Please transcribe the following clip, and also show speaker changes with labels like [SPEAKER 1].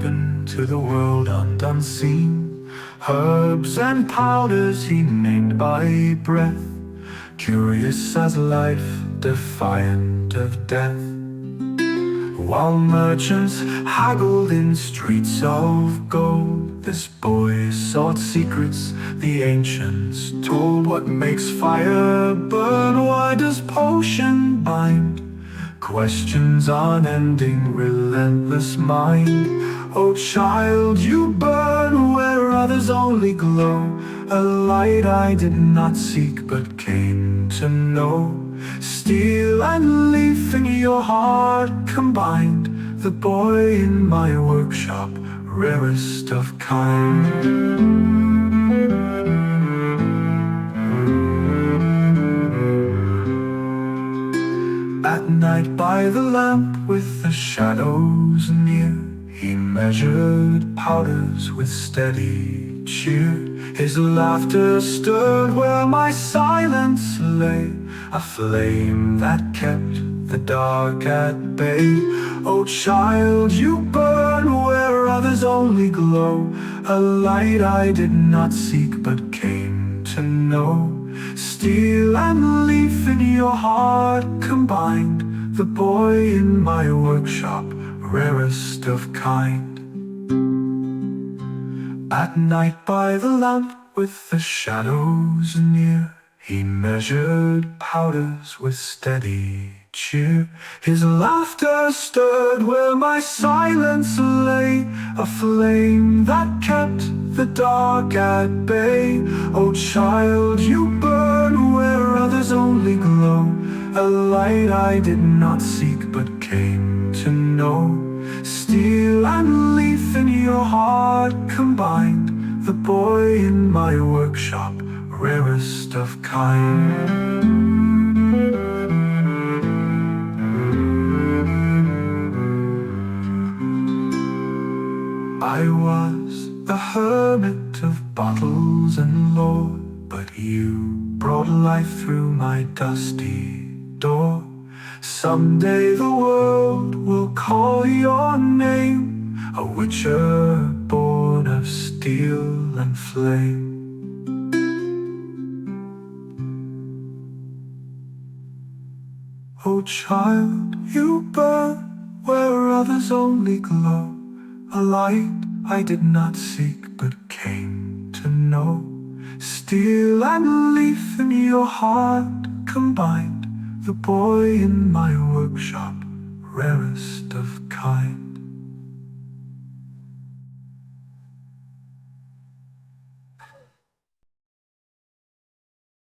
[SPEAKER 1] open to the world and unseen. Herbs and powders he named by breath, curious as life, defiant of death. While merchants haggled in streets of gold, this boy sought secrets the ancients told. What makes fire burn? Why does potion bind? Questions unending, relentless mind. Oh child, you burn where others only glow, a light I did not seek but came to know. Steel and leaf in your heart combined, the boy in my workshop, rarest of kind. At night by the lamp with the shadows near, he measured powders with steady cheer. His laughter stirred where my silence lay, a flame that kept the dark at bay. Oh child, you burn where others only glow, a light I did not seek but came to know. Steel and leaf in your heart combined, the boy in my workshop, rarest of kind. At night by the lamp with the shadows near, he measured powders with steady cheer. His laughter stirred where my silence lay, a flame that kept the dark at bay. Oh child, you burn where others only glow, a light I did not seek but came to know. Steel and leaf in your heart combined, the boy in my workshop, rarest of kind. I was the hermit of bottles and lore, but you brought life through my dusty door. Someday the world will call your name, a witcher born of steel and flame. Oh child, you burn where others only glow, a light I did not seek but came to know. Steel and leaf in your heart combined, the boy in my workshop, rarest of kind.